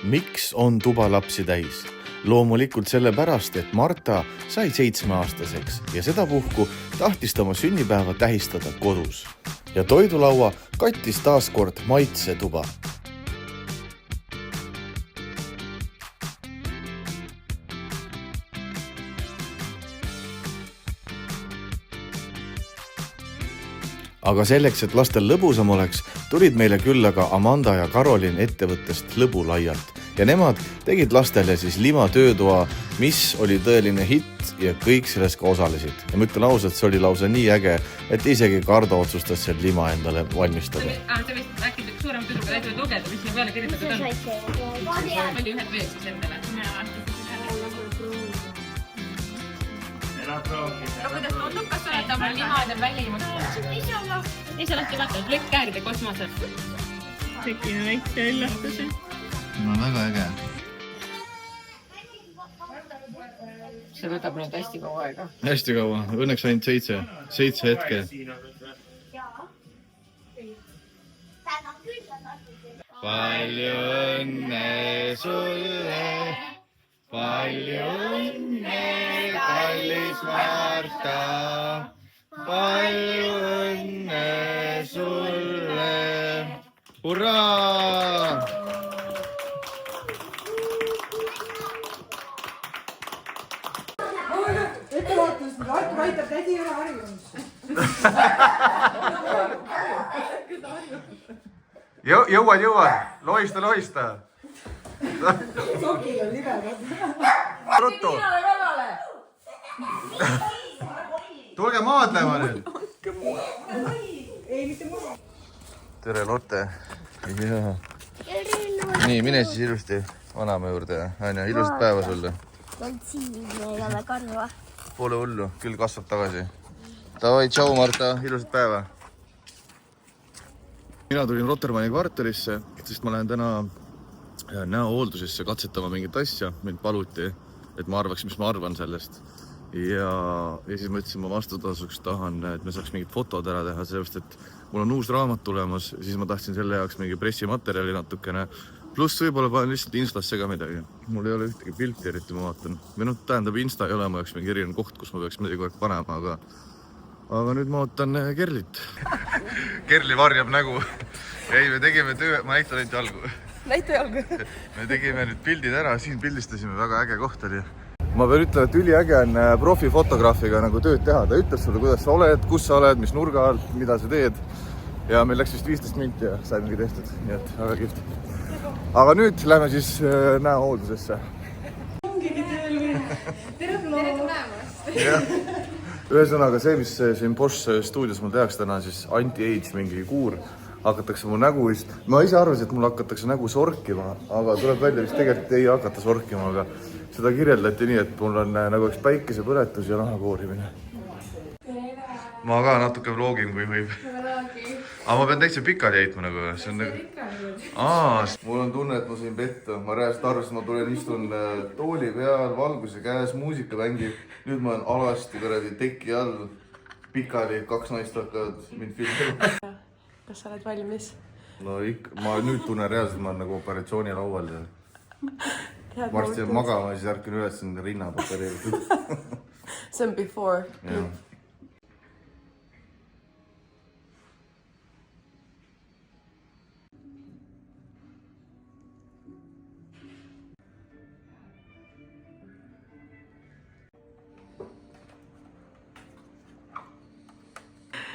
Miks on tuba lapsi täis? Loomulikult sellepärast, et Marta sai 7-aastaseks ja sedapuhku tahtis ta oma sünnipäeva tähistada kodus. Ja toidulaua kattis taaskord maitsetuba. Aga selleks, et lastel lõbusam oleks, tulid meile külla ka Amanda ja Karolin ettevõttest Lõbulaialt ja nemad tegid lastele siis lima töötoa, mis oli tõeline hitt ja kõik sellest ka osalesid. Ja ma ütlen ausalt, see oli lausa nii äge, et isegi Kardo otsustas seal lima endale valmistada. Sa võisid äkki suurem tüdruga täitsa lugeda, mis siia peale kirjutatud on? Palju ühed veed siis endale? No kuidas tundub, kas olete oma limade välja ilmutanud? Ise lahti vaatavad, plökkäärid ja kosmosed. Tekime väike üllatusi. No väga äge. See võtab nüüd hästi kaua aega. Hästi kaua, õnneks ainult 7 hetke. Palju õnne sulle, palju õnne, kallis Marta, palju õnne sulle. Hurraa! Ettevaatus, Artur aitab tädi üle harjumus. Jõuad, lohista. Sokil on libedad. Ruttu! Tulge maadlema nüüd! Ei, mitte muu. Tere, Lotte! Nii, mine siis ilusti vanaema juurde. Anja, ilusat päeva sulle! Siin ei ole karva. Pole hullu, küll kasvab tagasi. Davai, tšau Marta, ilusat päeva. Mina tulin Rotermanni kvartalisse, sest ma lähen täna näohooldusesse katsetama mingit asja. Mind paluti, et ma arvaks, mis ma arvan sellest. Ja siis mõtlesin, ma vastutasuks tahan, et me saaks mingid fotod ära teha, sellepärast, et mul on uus raamat tulemas. Siis ma tahtsin selle jaoks mingi pressimaterjali natukene. Pluss võib-olla panen lihtsalt Instasse ka midagi. Mul ei ole ühtegi pilti eriti, ma vaatan. Või tähendab, Insta ei ole ma jaoks mingi eriline koht, kus ma peaks midagi kogu aeg panema, aga nüüd ma ootan Kerlit. Kerli varjab nägu. Ei, me tegime töö, ma näitan ainult jalgu. Näita jalgu. Me tegime nüüd pildid ära, siin pildistasime, väga äge koht oli. Ma pean ütlema, et üliäge on profifotograafiga nagu tööd teha. Ta ütleb sulle, kuidas sa oled, kus sa oled, mis nurga all, mida sa teed. Ja meil läks vist 15 minti ja saimegi tehtud, nii et väga kihvt. Aga nüüd lähme siis näohooldusesse. Tere tulemast! Ühesõnaga see, mis siin Bosch stuudios mul tehakse täna, siis anti-age mingi kuur. Hakatakse mu nägu vist. Ma ise arvasin, et mul hakatakse nägu sorkima, aga tuleb välja vist tegelikult ei hakata sorkima, aga seda kirjeldati nii, et mul on nagu üks päikesepõletus ja nahakoorimine. Ma ka natuke vlogin, kui võib. Aga ma pean täitsa pikali heitma nagu. See on nagu... Mul on tunne, et ma sain pettu. Ma rääst arvasin, ma tulen istun tooli peal, valguse käes, muusika mängib. Nüüd ma olen alasti kõredi teki all. Pikali, 2 naist hakkavad mind filmima. Kas sa oled valmis? No ikka, ma nüüd tunnen reaalselt, ma olen nagu operatsiooni laual. Varsti on magama ja siis ärkin üles rinnapapereeritud. See on before.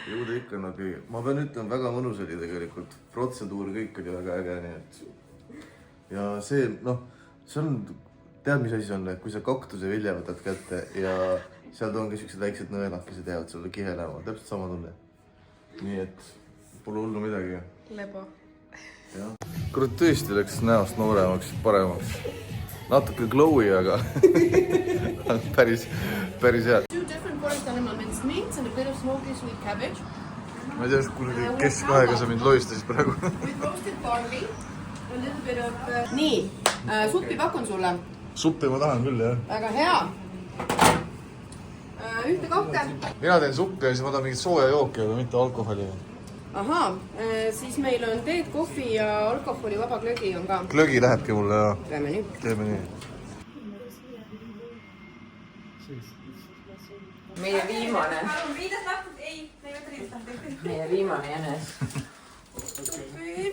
Jõuda ikka nagu, ma pean ütlema, väga mõnus oli tegelikult. Protseduur kõik oli väga äge, nii et... Ja see, see on, tead mis asi on, kui sa kaktuse vilja võtad kätte ja seal ongi sellised väiksed nõelakesed jäävad sulle kihelema, täpselt sama tunne. Nii et pole hullu midagi. Lebo. Kurat tõesti läks näost nooremaks, paremaks. Natuke glowy, aga päris hea. Mints and a bit of smoky sweet cabbage. Ma ei tea, keskaega sa mind loistasid praegu. With roasted barley, a little bit of... Nii, suppi pakun sulle. Suppi ma tahan küll, jah. Väga hea. Ühte kahte. Mina teen suppi ja siis ma tahan mingit sooja jooki, aga mitte alkoholi. ahaa, siis meil on teed, kohvi ja alkoholivaba glögi on ka. Glögi lähebki mulle ja Teeme nii. teeme nii. Meie viimane jänes.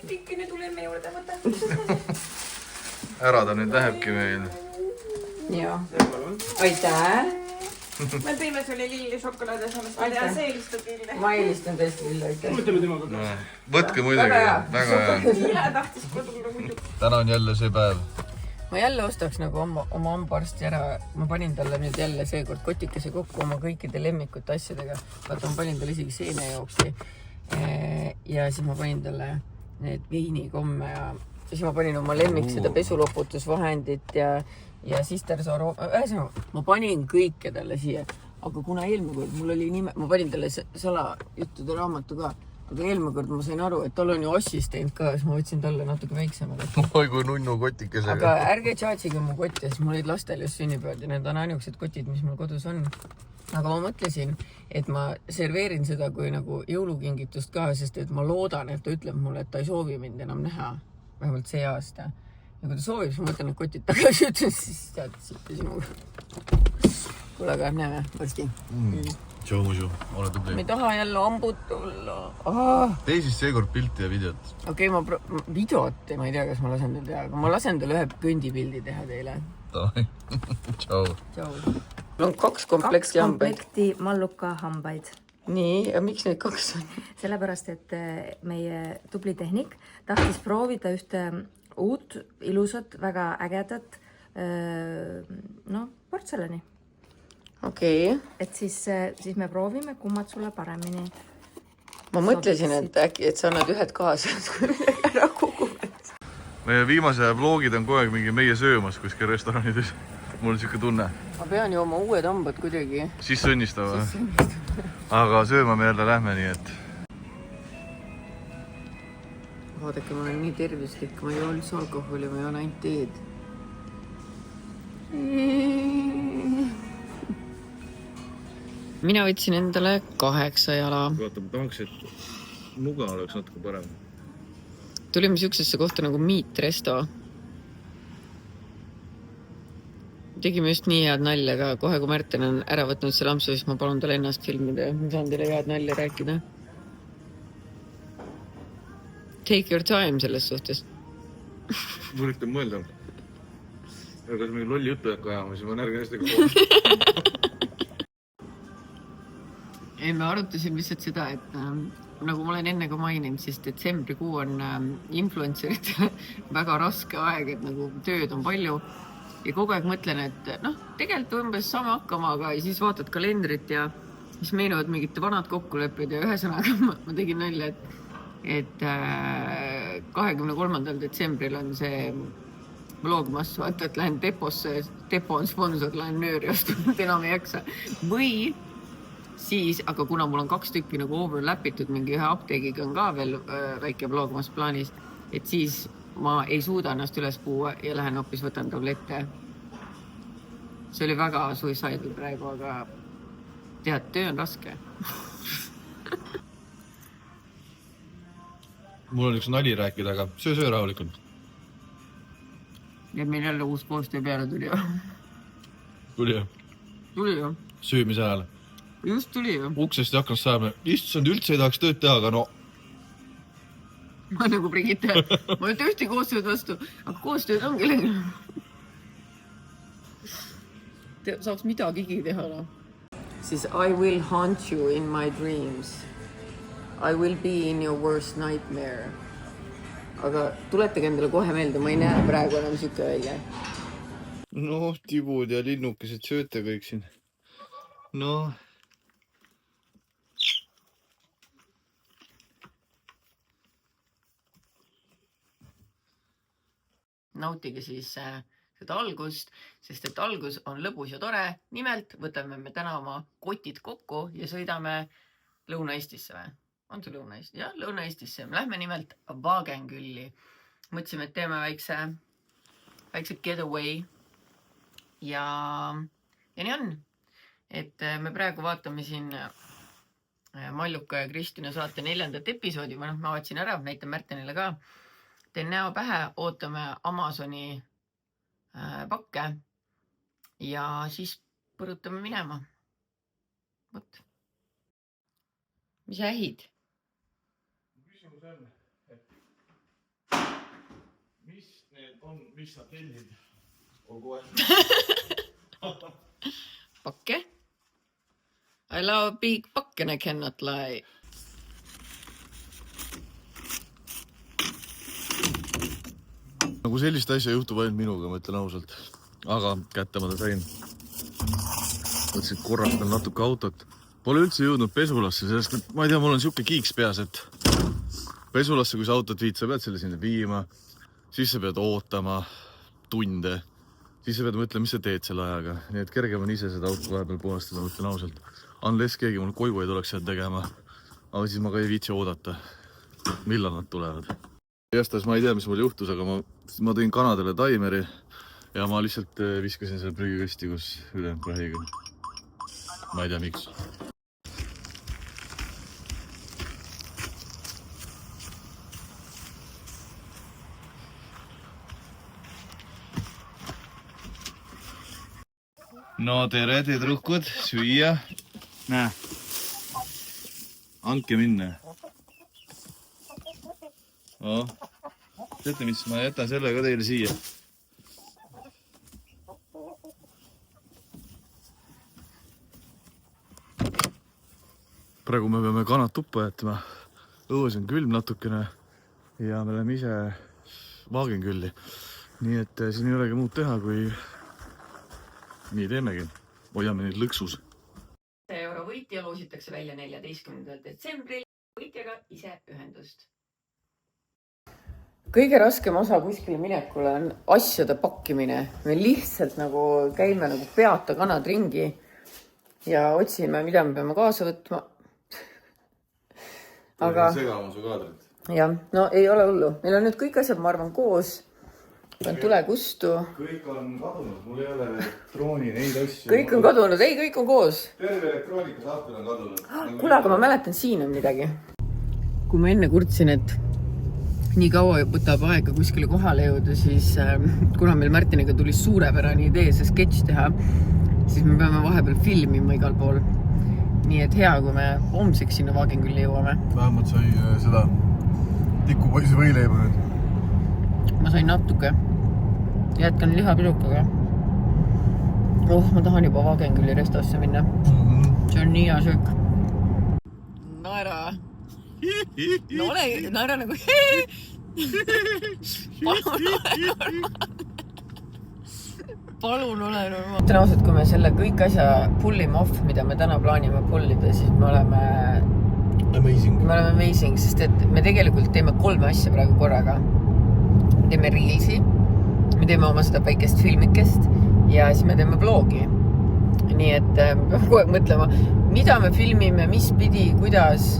Pikkine tuleme juurde võtta. Ära ta nüüd lähebki meil. Jaa. Aitäh. Me tõime sulle lilli šokolaadi sellest. Ma tean, see eelistad lille. Ma eelistan tõesti lille, aitäh. Võtke muidugi. Väga hea. Üle tahtis kodulla muidu. Täna on jälle see päev. Ma jälle ostaks nagu oma hambaarsti ära. Ma panin talle nüüd jälle seekord kotikese kokku oma kõikide lemmikute asjadega. Vaata, ma panin talle isegi seenejooksi. Ja siis ma panin talle need veinikomme ja siis ma panin oma lemmik seda pesuloputusvahendit ja sistersooru. Ma panin kõike talle siia. Aga kuna eelmine kord mul oli nime, ma panin talle salajuttude raamatu ka. Aga eelmine kord ma sain aru, et tal on ju assistent ka, siis ma võtsin talle natuke väiksema kotti. Oi kui nunnu kotikesega. Aga ärge tšaatsige mu kotti, sest mul olid lastel just sünnipäevad ja need on ainukesed kotid, mis mul kodus on. Aga ma mõtlesin, et ma serveerin seda kui nagu jõulukingitust ka, sest et ma loodan, et ta ütleb mulle, et ta ei soovi mind enam näha. Vähemalt see aasta. Ja kui ta soovib, siis ma võtan need kotid tagasi ütlen, siis tead, sitte sinuga. Kuule, aga näeme varsti. Tšau, muidu. Ole tubli. Me ei taha jälle ambut tulla. Tee siis seekord pilti ja videot. Okei, videot, ma ei tea, kas ma lasen teil teha, aga ma lasen teil ühe kõndipildi teha teile. Tšau. Tšau. Mul on 2 komplekti hambaid. 2 komplekti malluka hambaid. Nii, ja miks neid 2 on? Sellepärast, et meie tubli tehnik tahtis proovida ühte uut, ilusat, väga ägedat portselani. Okei. Et siis me proovime, kummad sulle paremini. Ma mõtlesin, et äkki, et sa annad ühed kaasa, kui midagi ära kukuvad. Meie viimase vlogid on kogu aeg mingi meie söömas kuskil restoranides. Mul on siuke tunne. Ma pean ju oma uued hambad kuidagi. Siis sõnnistava. Aga sööma me jälle lähme, nii et... Vaadake, ma olen nii tervislik, ma ei ole üldse alkoholi, ma ei ole ainult teed. Mina võtsin endale 8 jala. Vaata, ma tahaks, et nuga oleks natuke parem. Tulime siuksesse kohta nagu Meat Resto. Tegime just nii head nalja, aga kohe kui Märten on ära võtnud see lampsu, siis ma palun talle ennast filmida. Ma saan teile head nalja rääkida. Take your time selles suhtes. Ma üritan mõelda. Aga kas mingi lolli juttu jäkku ajama, siis ma närgin hästi kogu. Ei, me arutasime lihtsalt seda, et nagu ma olen enne ka maininud, siis detsembrikuu on influencerite väga raske aeg, et nagu tööd on palju. Ja kogu aeg mõtlen, et tegelikult umbes saame hakkama, aga siis vaatad kalendrit ja siis meenuvad mingid vanad kokkulepped ja ühesõnaga ma tegin nalja, et 23. detsembril on see vlogmas, vaata, et lähen deposse, depo on sponsor, lähen nööri ostnud, enam ei jaksa. Või siis, aga kuna mul on 2 tükki nagu overlapitud, mingi ühe apteegiga on ka veel väike vlogmas plaanis, et siis ma ei suuda ennast üles puua ja lähen hoopis võtan tablette. See oli väga suicidal praegu, aga tead, töö on raske. Mul on üks nali rääkida, aga söö rahulikult. Ja meil jälle uus koostöö peale tuli ju. Tuli ju. Tuli ju. Söömise ajal. Just tuli ju. Uksest ja aknast saame. Issand, üldse ei tahaks tööd teha, aga no... Ma nagu Brigitte. Ma ei ühti koostööd vastu, aga koostööd on kellega. Saaks midagigi teha, no. Siis I will haunt you in my dreams. I will be in your worst nightmare. Aga tuletage endale kohe meelde, ma ei näe praegu enam siuke välja. No, tibud ja linnukesed sööte kõik siin. No... Nautige siis seda algust, sest et algus on lõbus ja tore. Nimelt võtame me täna oma kotid kokku ja sõidame Lõuna-Eestisse või? On see Lõuna-Eesti? Jah, Lõuna-Eestisse. Lähme nimelt Wagenkülli. Mõtlesime, et teeme väikse getaway. Ja nii on. Et me praegu vaatame siin Malluka ja Kristina saate 4. episoodi, ma vaatasin ära, näitan Märtenile ka. Teen näo pähe, ootame Amazoni pakke ja siis põrutame minema. Võt. Mis ähid? Küsimus on, et mis need on, mis sa tellid? Olgu aeg. Pakke? I love big pakke, I cannot lie. Nagu sellist asja juhtub ainult minuga, ma ütlen ausalt. Aga kätte ma ta sain. Mõtlesin, et korrastan natuke autot. Pole üldse jõudnud pesulasse, sellest, et ma ei tea, mul on siuke kiiks peas, et pesulasse, kui sa autot viid, sa pead selle sinna viima, siis sa pead ootama tunde, siis sa pead mõtlema, mis sa teed selle ajaga. Nii et kergem on ise seda autot vahepeal puhastada, ma ütlen ausalt. Unless keegi mul koju ei tuleks seal tegema, aga siis ma ka ei viitsi oodata, millal nad tulevad. Jästas ma ei tea, mis mul juhtus, aga ma tõin kanadele taimeri ja ma lihtsalt viskasin selle prügikasti, kus ülejäänud prahiga. Ma ei tea, miks. No tere, tüdrukud, süüa. Näe. Andke minna. No. Teate mis, ma jätan selle ka teile siia. Praegu me peame kanad tuppa jätma. Õues on külm natukene ja me oleme ise vaagengülli. Nii et siin ei olegi muud teha, kui nii teemegi. Hoiame neid lõksus. Euro võitja loositakse välja 14. detsembril. Võitjaga ise ühendust. Kõige raskem osa kuskile minekule on asjade pakkimine. Me lihtsalt nagu käime nagu peata kanad ringi ja otsime, mida me peame kaasa võtma. Aga segama su kaadrit. jah, no ei ole hullu. Meil on nüüd kõik asjad, ma arvan, koos. On tule kustu. Kõik on kadunud, mul ei ole elektrooni, neid asju. Kõik on kadunud, ei, kõik on koos. Terve elektroonika sahtel on kadunud. Kuule, aga ma mäletan, siin on midagi. Kui ma enne kurtsin, et nii kaua võtab aega kuskile kohale jõuda, siis kuna meil Märtiniga tuli suurepärane idee see sketš teha, siis me peame vahepeal filmima igal pool. Nii et hea, kui me homseks sinna Vaagengülli jõuame. Vähemalt sai seda tikupoisi võileiba nüüd. Ma sain natuke. Jätkan lihapidukaga. Ma tahan juba Vaagengülli restosse minna. See on nii hea söök. Naera. No ole, naera nagu palun ole normaalne. Ütlen ausalt, kui me selle kõik asja pullime off, mida me täna plaanime pullida, siis me oleme amazing, sest et me tegelikult teeme 3 asja praegu korraga. Me teeme reelsi, me teeme oma seda väikest filmikest ja siis me teeme vlogi. Nii et peame kogu aeg mõtlema, mida me filmime, mis pidi, kuidas.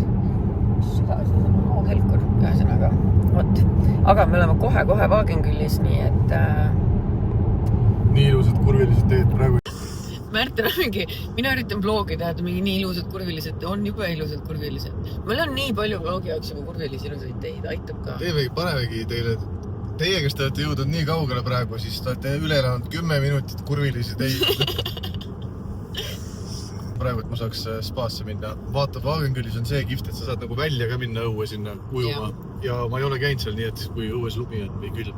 Helkur, ühesõnaga. Aga me oleme kohe Vaagengüllis, nii et nii ilusad kurvilised teed praegu. Märten on mingi, mina üritan vlogi teha, mingi nii ilusad kurvilised, on juba ilusad kurvilised. Meil on nii palju vlogi jaoks juba kurvilisi ilusaid teid, aitab ka. Panemegi teile, teie, kes te olete jõudnud nii kaugele praegu, siis te olete üle elanud 10 minutit kurvilisi teid. Praegu, et ma saaks spaasse minna. Vaata, Vaagengüllis on see kihvt, et sa saad nagu välja ka minna õue sinna ujuma. Ja ma ei ole käinud seal nii, et kui õues lumi on või külm.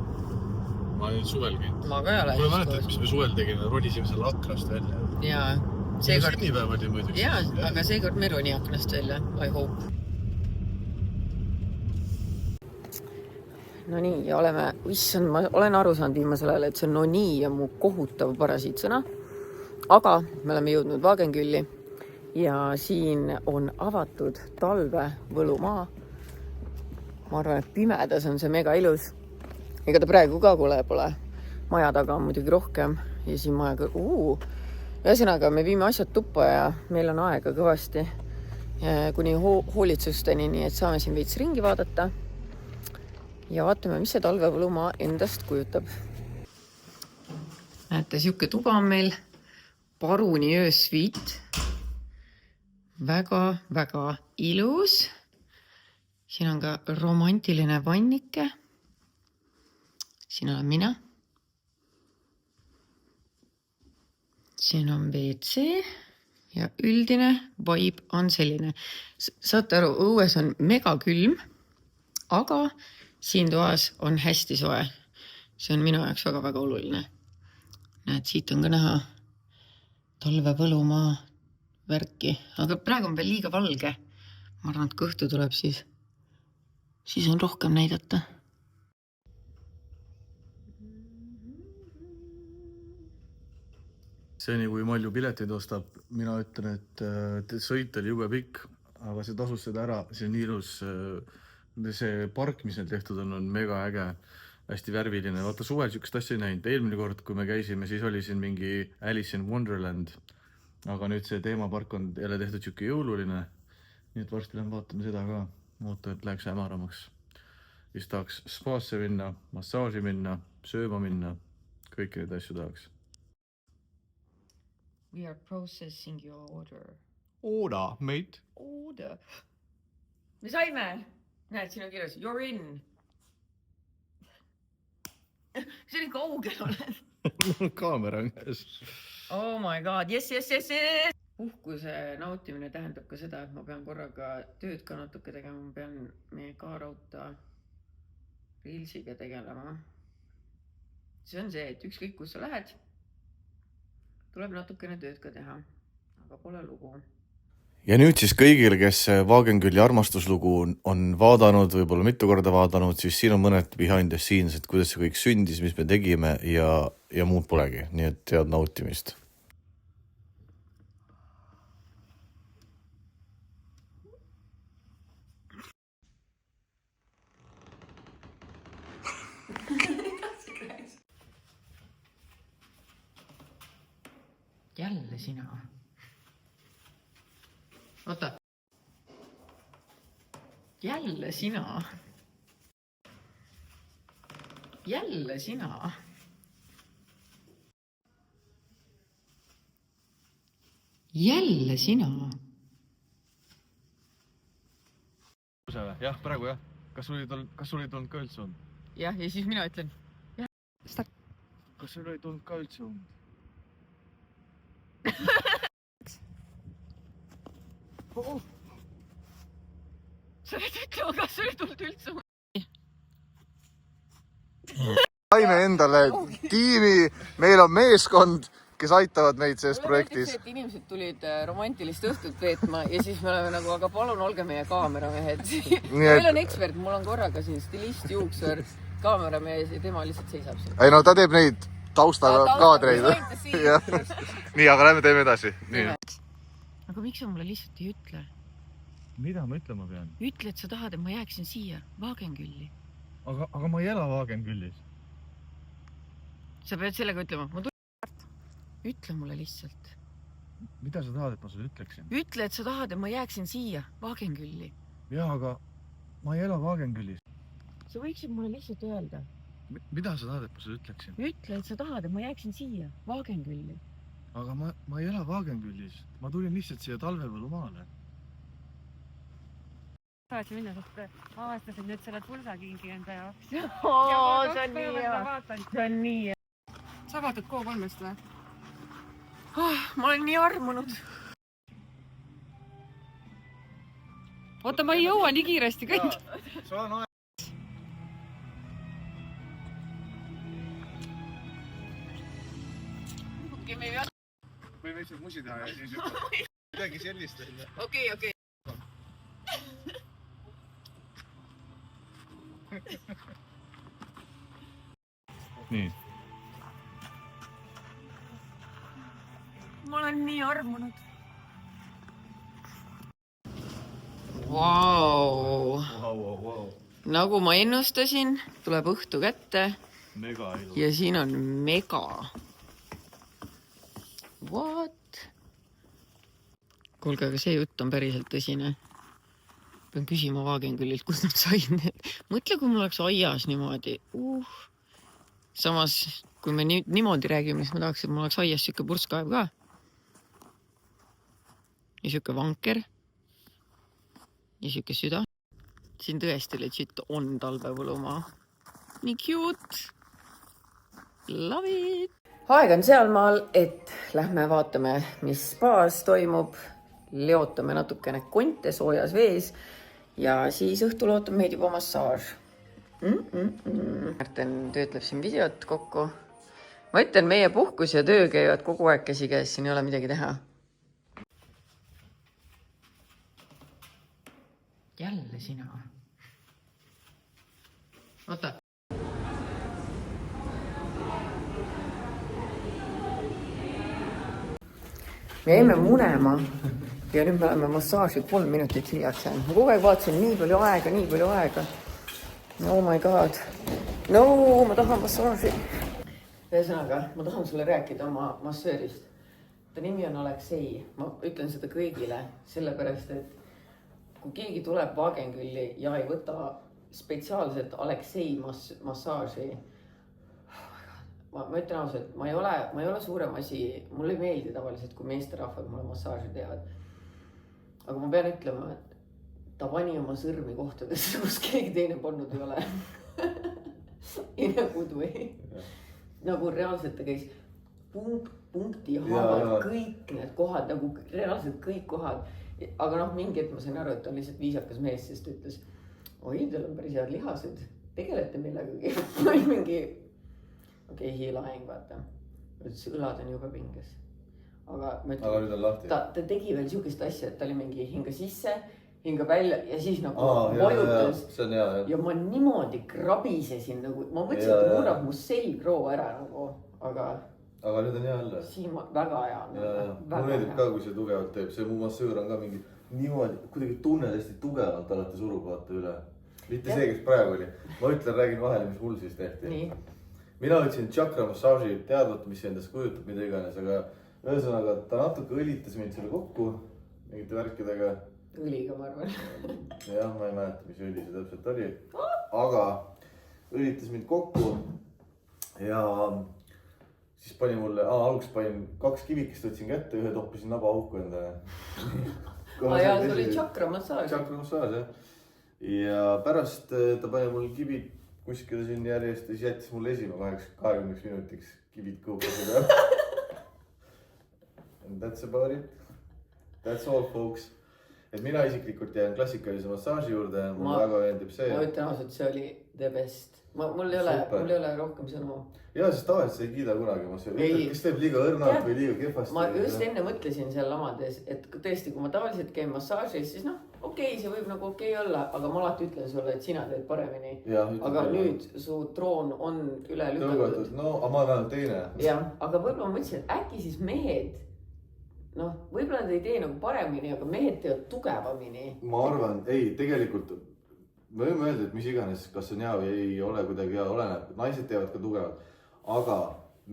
Ma olen suvel käinud. Ma ka ei ole. Kui mäletad, mis me suvel tegime, ronisime selle aknast välja. Jaa. Sünnipäev oli muidugi. Jaa, aga seekord me roni aknast välja, I hope. No nii, ja oleme, ma olen aru saanud viimasel ajal, et see no nii ja mu kohutav parasiitsõna. Aga me oleme jõudnud Vaagengülli ja siin on avatud talve võlumaa. Ma arvan, et pimedas on see mega ilus. Ega ta praegu ka kule pole. Maja taga on muidugi rohkem ja siin maja ühesõnaga, me viime asjad tuppa ja meil on aega kõvasti kuni hoolitsusteni, nii et saame siin veits ringi vaadata ja vaatame, mis see talve võlumaa endast kujutab. Näete, siuke tuba on meil. Paruni öösviit. väga ilus. Siin on ka romantiline vannike. Siin olen mina. Siin on WC ja üldine vibe on selline. Saate aru, õues on mega külm, aga siin toas on hästi soe. See on minu jaoks väga oluline. Näed, siit on ka näha talvepõlumaa värki, aga praegu on veel liiga valge. Ma arvan, et kõhtu tuleb siis on rohkem näidata. Seni kui Malju pileteid ostab, mina ütlen, et sõit oli jube pikk, aga see tasus seda ära, see on nii ilus. See park, mis neil tehtud on mega äge, hästi värviline. Vaata, suvel sükest asja ei näinud. Eelmine kord, kui me käisime, siis oli siin mingi Alice in Wonderland. Aga nüüd see teemapark on jälle tehtud siuke jõululine. Nii et varsti lähen vaatame seda ka. Oota, et läheks hämaramaks. Siis tahaks spaasse minna, massaaži minna, sööma minna. Kõiki neid asju tahaks. We are processing your order. Order, mate. Order. Me saime. Näed, siin on kirjas, you're in. See oli kaugel olen. Kaamera on käes. Oh my god, yes. Uhkuse nautimine tähendab ka seda, et ma pean korraga tööd ka natuke tegema. Ma pean meie K-rauta Reelsiga tegelema. See on see, et ükskõik kus sa lähed, tuleb natukene tööd ka teha, aga pole lugu. Ja nüüd siis kõigile, kes Wagenkülli armastuslugu on vaadanud, võib-olla mitu korda vaadanud, siis siin on mõned behind the scenes, et kuidas see kõik sündis, mis me tegime ja muud polegi. Nii et head nautimist. Jälle sina. Oota. Jälle sina. Jälle sina. Jälle sina. Jah, praegu jah. Kas sul ei tulnud ka üldse olnud? Jah, ja siis mina ütlen. Kas sul ei tulnud ka üldse olnud? Sa võid ütlema, kas sul ei tulnud üldse. Saime endale tiimi, meil on meeskond, kes aitavad meid selles projektis. Et inimesed tulid romantilist õhtut veetma ja siis me oleme nagu, aga palun olge meie kaameramehed. Meil on ekspert, mul on korraga siin stilist, juuksur, kaameramees ja tema lihtsalt seisab siin. Ei no, ta teeb neid taustaga kaadreid. Nii, aga lähme teeme edasi. Aga miks sa mulle lihtsalt ei ütle? Mida ma ütlema pean? Ütle, et sa tahad, et ma jääksin siia, Wagenkülli. Aga ma ei ela Wagenküllis. Sa pead sellega ütlema. Ütle mulle lihtsalt. Mida sa tahad, et ma sulle ütleksin? Ütle, et sa tahad, et ma jääksin siia, Wagenkülli. Jaa, aga ma ei ela Wagenküllis. Sa võiksid mulle lihtsalt öelda. Mida sa tahad, et ma sulle ütleksin? Ütle, et sa tahad, et ma jääksin siia, Wagenkülli. Aga ma ei ela Wagenküllis. Ma tulin lihtsalt siia talvepõlumaale. Tahaksin minna, sest avastasin nüüd selle pulsakingi enda jaoks. See on nii hea. See on nii hea. Sa vaatad K3-st või? Ma olen nii armunud. Oota, ma ei jõua nii kiiresti kõik. Sul on aeg. Võime lihtsalt musi teha ja siis midagi sellist. Okei. Nii. Ma olen nii armunud. Vau. Nagu ma ennustasin, tuleb õhtu kätte. Mega ilus. Ja siin on mega. What? Kuulge, aga see jutt on päriselt tõsine. Pean küsima Wagenküllilt, kus nad said need. Mõtle, kui mul oleks aias niimoodi. Samas, kui me niimoodi räägime, siis ma tahaks, et mul oleks aias siuke purskkaev ka. sihuke vanker. Ja sihuke süda. Siin tõesti legit on talvepõlumaa. Nii cute. Love it. Aeg on sealmaal, et lähme vaatame, mis spaas toimub. Leotame natukene konte soojas vees ja siis õhtul ootab meid juba massaaž. Märten töötleb siin videot kokku. Ma ütlen, meie puhkus ja töö käivad kogu aeg käsikäes, siin ei ole midagi teha. Jälle sina. Oota. Me jäime munema ja nüüd me oleme massaaži 3 minutit hiljaks jäänud. Ma kogu aeg vaatasin nii palju aega. Oh my god. No, ma tahan massaaži. Ühesõnaga, ma tahan sulle rääkida oma massöörist. Ta nimi on Aleksei. Ma ütlen seda kõigile, sellepärast, et kui keegi tuleb Wagenkülli ja ei võta spetsiaalselt Aleksei massaaži, ma ütlen ausalt, ma ei ole suurem asi, mulle ei meeldi tavaliselt, kui meesterahvad mulle massaaži teevad. Aga ma pean ütlema, et ta pani oma sõrmi kohtadesse, kus keegi teine pannud ei ole. In a good way. Nagu reaalselt ta käis punkti haaval kõik need kohad, nagu reaalselt kõik kohad. Aga noh, mingi hetk ma sain aru, et ta on lihtsalt viisakas mees, sest ütles, oi, teil on päris head lihased, tegelete millegagi. Ma olin mingi... Okei, hiilaeng, vaata. Õlad on juba pinges. Aga nüüd on lahti. Ta tegi veel siukest asja, et ta oli mingi hinga sisse, hinga välja ja siis nagu vajutas. See on hea, jah. Ja ma niimoodi krabisesin nagu, ma mõtlesin, et ta murrab mu selgroo ära nagu, aga nüüd on hea jälle. Siin väga hea. Mulle meeldib ka, kui see tugevalt teeb. See mu massöör on ka mingi niimoodi, kuidagi tunned hästi tugevalt alati surub vaata üle. Mitte see, kes praegu oli. Ma ütlen, räägin vahele, mis mul siis tehti. Nii. Mina võtsin chakra massaaži teadvat, mis endast kujutab mida iganes, aga ühesõnaga ta natuke õlitas mind selle kokku mingite värkidega. Õliga, ma arvan. Jah, ma ei mäleta, mis õli see täpselt oli. Aga õlitas mind kokku ja siis pani mulle, alguses panin 2 kivikest, võtsin kätte, ühe toppisin naba auku endale. Ja see oli chakra massaaž. Chakra massaaž, jah. Ja pärast ta pani mul kibid kuskile siin järjest ja siis jättis mulle esima 20 minutiks kibid kõupase peal. And that's about it. That's all, folks. Et mina isiklikult jään klassikalise massaaži juurde, mulle väga meeldib see. Ma ütlen ausalt, see oli the best. Mul ei ole rohkem sõnu. Jaa, sest tavaliselt sa ei kiida kunagi massööri. Kes teeb liiga õrnalt või liiga kehvasti? Ma just enne mõtlesin seal lamades, et tõesti, kui ma tavaliselt käin massaažis, siis okei, see võib nagu okei olla, aga ma alati ütlen sulle, et sina teed paremini. Aga nüüd su troon on üle lükatud. No, aga ma olen teine. Jah, aga võib-olla ma mõtlesin, et äkki siis mehed, võib-olla nad ei tee nagu paremini, aga mehed teevad tugevamini. Ma arvan, ei, tegelikult me võime öelda, et mis iganes, kas on hea või ei ole kuidagi hea, oleneb. Naised teevad ka tugevalt, aga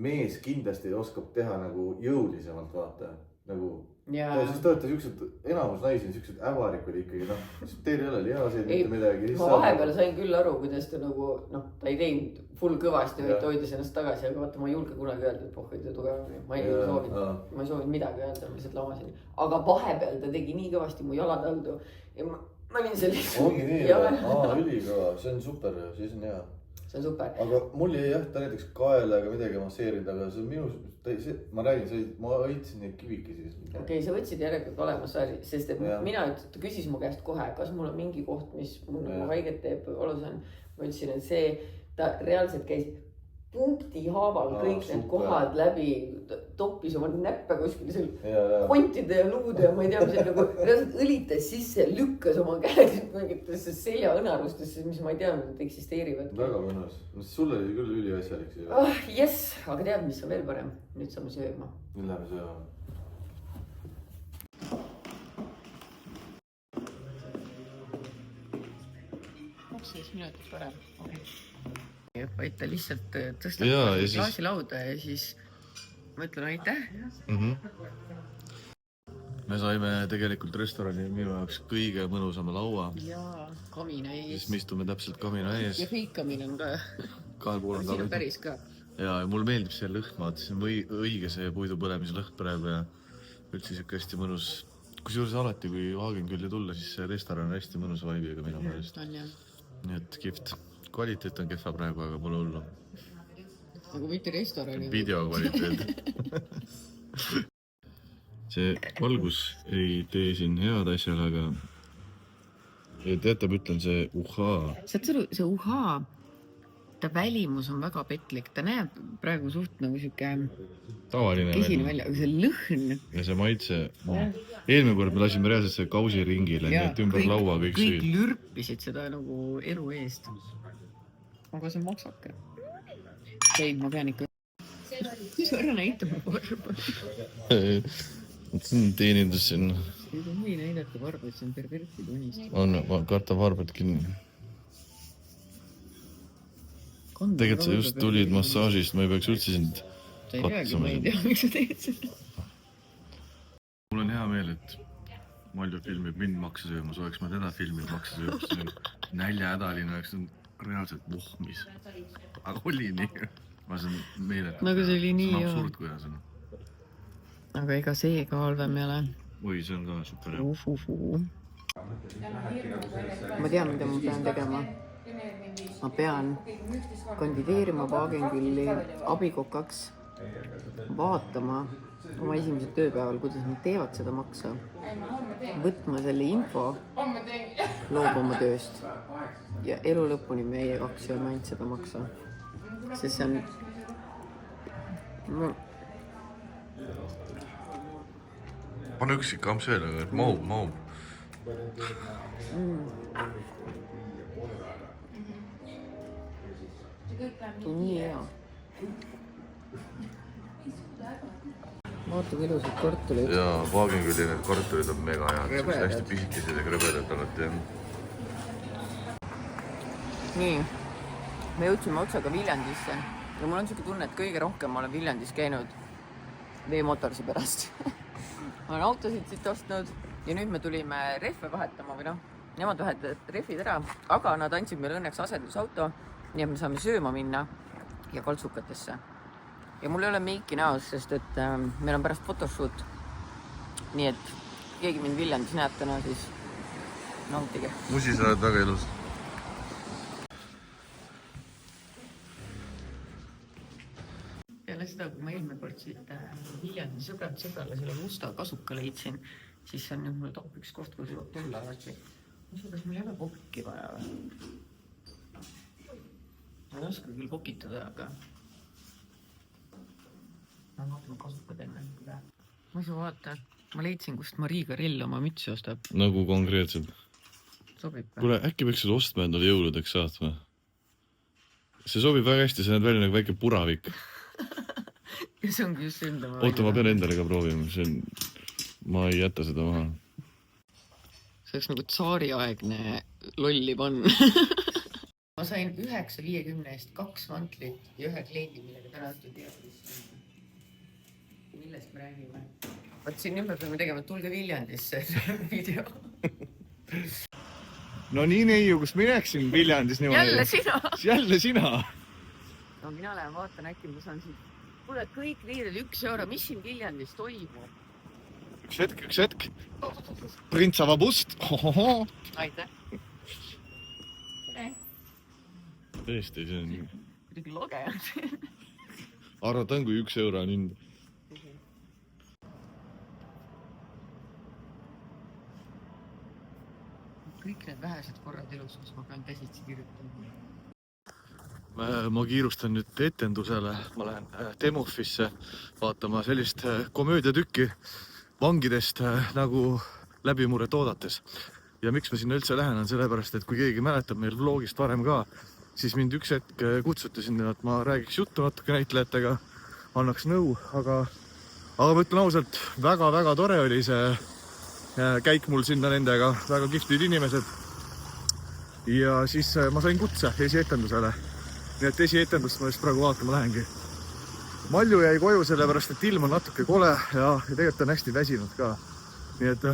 mees kindlasti oskab teha nagu jõulisemalt, vaata. Siis te olete siuksed, enamus naisi on siuksed ävarikud ikkagi, teil ei ole lihaseid mitte midagi. Ma vahepeal sain küll aru, kuidas ta nagu, ta ei teinud full kõvasti, vaid hoidis ennast tagasi, aga vaata, ma ei julge kunagi öelda, et pohhoid ja tugevamini. Ma ei soovinud midagi öelda, ma lihtsalt lamasin. Aga vahepeal ta tegi nii kõvasti mu jalad aldu ja ma olin sellised. Ongi nii, ülikõva, see on super, siis on hea. See on super. Aga mul jäi jah, ta näiteks kaela ega midagi masseerinud, aga see on minu, ma räägin, ma õitsin neid kivikesi. Okei, sa võtsid järelikult vale massaaži, sest et ta küsis mu käest kohe, kas mul on mingi koht, mis mul nagu haiget teeb, olus on. Ma ütlesin, et see, ta reaalselt käis punkti haaval kõik need kohad läbi, toppis oma näppe kuskil kontide ja luude ja ma ei tea, mis nagu reaalselt õlitas sisse, lükkas oma käed mingitesse seljaõnarustesse, mis ma ei tea, nad eksisteerivad. Väga mõnus. Sulle oli küll üli asjalik. Jess, aga tead, mis on veel parem? Nüüd saame sööma. Nüüd läheme sööma. 12 minutit parem. Vaid ta lihtsalt tõstab klaasilauda ja siis ma ütlen aitäh. Me saime tegelikult restorani minu jaoks kõige mõnusama laua. Jaa, kamina ees. Siis me istume täpselt kamina ees. Ja feikamin on ka. Kahel pool on ka. Siin on päris ka. Ja mul meeldib see lõhn, vaata, see on õige see puidu põlemise lõhn praegu ja üldse siuke hästi mõnus kusjuures alati, kui Vaagenkülje tulla, siis see restoran on hästi mõnus vibe'iga minu meelest. Nii et kihvt. Kvaliteet on kehva praegu, aga pole hullu. Nagu mitte restorani. Video kvaliteet. See valgus ei tee siin head asjale, aga teate, ma ütlen see uhaa. Saad sõlu, see uhaa, ta välimus on väga petlik. Ta näeb praegu suht nagu siuke tavaline kesine välja, aga see lõhn. Ja see maitse. Eelmine kord me lasime reaalselt see kausiringile, nii et ümber laua kõik sõid. sõid. Kõik lürpisid seda nagu elu eest. Aga see maksake. Ei, ma pean ikka... Mis ära näitama varba? See on teenindus sinna. Ei tohi näidata varba, et see on perverti tunnist. On, karta varbad kinni. Tegelikult sa just tulid massaažist, ma ei peaks üldse sind sa ei peagi, ma ei tea, miks sa teed seda. Mul on hea meel, et Malju filmib mind maksa söömas, oleks ma teda filmib maksa söömas. See on näljahädaline, oleks reaalselt vohmis. Aga oli nii. Ma saan meeletama. Nagu see oli nii, see on absurd, kuidas on. Aga ega see ka halvem ei ole. Oi, see on ka super. Ma tean, mida ma pean tegema. Ma pean kandideerima Vaagenkülli abikokaks, vaatama oma esimesel tööpäeval, kuidas nad teevad seda maksa, võtma selle info, loobuma tööst ja elu lõpuni meie kaks joome ainult seda maksa. Sest see on... Pane üksik kamps veel, aga mahub. Nii hea. Vaata, kui ilusad kartulid. Jaa, Vaagenkülli need kartulid on mega head. Hästi pisikesed ja krõbedad alati, jah. Nii, me jõudsime otsaga Viljandisse ja mul on siuke tunne, et kõige rohkem ma olen Viljandis käinud veemotorsi pärast. Ma olen autosid siit ostnud ja nüüd me tulime rehve vahetama või noh, nemad vahetavad rehvid ära, aga nad andsid meile õnneks asendusauto, nii et me saame sööma minna ja kaltsukatesse. Ja mul ei ole meiki näos, sest et meil on pärast photoshoot. Nii et keegi mind Viljandis näeb täna, siis nautige. Musi, sa oled väga ilus. Peale seda, kui ma eelmine kord siit Viljandi sõbrale selle musta kasuka leidsin, siis see on nüüd mul top üks koht, kus tulla alati. Ma kas mul ei ole kokki vaja või? Ma ei oska küll kokitada, aga ma vaatan kasukad enne. Ma ei saa vaata, ma leidsin, kust Marii Karell oma mütsi ostab. Nagu konkreetselt. Sobib või? Kuule, äkki peaks seda ostma endale jõuludeks saatma? See sobib väga hästi, see näeb välja nagu väike puravik. Ja see ongi just enda. Oota, ma pean endale ka proovima. Ma ei jäta seda maha. See oleks nagu tsaariaegne lolli pann. Ma sain 9.50 eest 2 mantlit ja 1 kliendi, millega täna õhtul teadis. Millest me räägime? Vaat siin ümber peame tegema, tulge Viljandisse video. No nii neiu, kus mineksin Viljandis niimoodi. Jälle sina! Jälle sina! No mina lähen vaatan, äkki ma saan siin. Kuule, kõik riided 1 euro, mis siin Viljandis toimub? Üks hetk. Printsava bust. Aitäh. Tõesti, see on... Kuidagi loge on see. Arvatan, kui 1 euro on hind. Kõik need vähesed korrad elus, kus ma pean käsitsi kirjutama. Ma kiirustan nüüd etendusele. Ma lähen Demofisse vaatama sellist komöödiatükki vangidest nagu läbimurret oodates. Ja miks ma sinna üldse lähen on sellepärast, et kui keegi mäletab meil vlogist varem ka, siis mind üks hetk kutsuti sinna, et ma räägiks juttu natuke näitlejatega, annaks nõu, aga ma ütlen ausalt, väga-väga tore oli see käik mul sinna nendega, väga kihvtid inimesed. Ja siis ma sain kutse esietendusele. Nii et esietendust ma just praegu vaatama lähengi. Malju jäi koju sellepärast, et ilm on natuke kole ja tegelikult on hästi väsinud ka. Nii et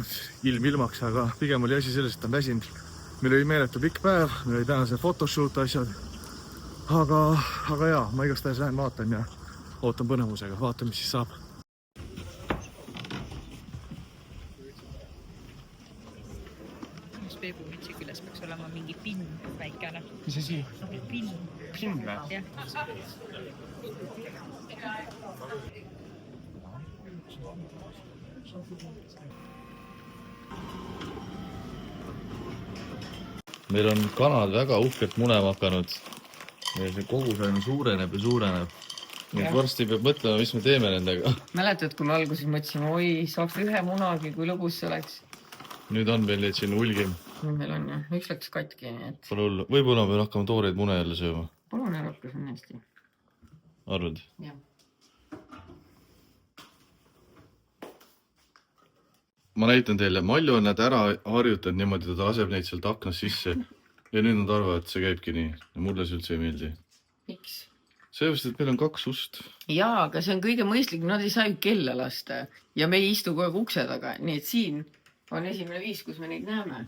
ilm ilmaks, aga pigem oli asi sellest, et on väsinud. Meil oli meeletu pikk päev, meil oli täna see photoshoot asjad. Aga jaa, ma igastahes lähen vaatan ja ootan põnevusega, vaatan, mis siis saab. peepumütsi küljes peaks olema mingi pinn väikene. Mis asi? Pinn. Pinn või? Jah. meil on kanad väga uhkelt munema hakanud. Meil see kogus aina suureneb ja suureneb. Nüüd varsti peab mõtlema, mis me teeme nendega. Mäletad, kui me alguses mõtlesime, oi, saaks ühe munagi, kui lõbus see oleks. Nüüd on meil neid siin hulgim. Nüüd meil on jah, üks läks katki, nii et Pole hullu. Võib-olla peame hakkama tooreid mune jälle sööma. palun ärakas on hästi. Arvad? Jah. Ma näitan teile, Malju on nad ära harjutanud niimoodi, ta laseb neid sealt aknast sisse. Ja nüüd nad arvavad, et see käibki nii. Ja mulle see üldse ei meeldi. Miks? Seepärast, et meil on 2 ust. Jaa, aga see on kõige mõistlik, nad ei saa ju kella lasta. Ja me ei istu kogu aeg ukse taga, nii et siin on esimene viis, kus me neid näeme.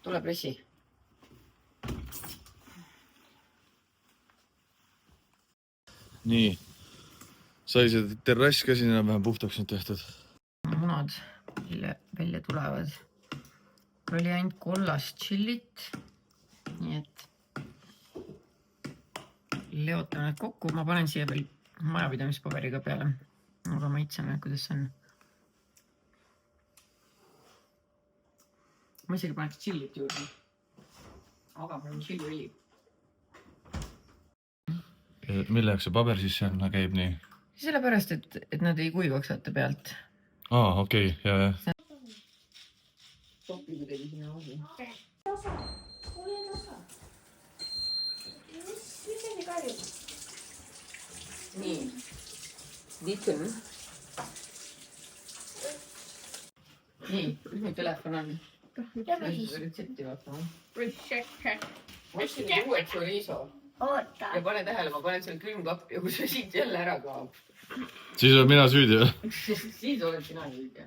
Tule pressi. Nii. Sai see terrass ka siin enam vähem puhtaks nüüd tehtud. Munad välja tulevad. Oli ainult kollast chillit. Nii et leotame need kokku. Ma panen siia veel majapidamispaberiga peale. Aga maitseme, kuidas see on. Ma isegi paneks chillit juurde. Aga mul on chilli. Milleks see paber siis seal käib nii? Sellepärast, et nad ei kuivaks vaata pealt. Okei, jah. Sopi kuidagi sinna osi. Nii. Dicken. Nii, kus mu telefon on? Retsepti vaatama. Ma ostsin uued chorizo. Oota. Ja pane tähele, ma panen seal külmkappi ja kui see siit jälle ära kaob. Siis olen mina süüdi, jah? Siis oled sina süüdi.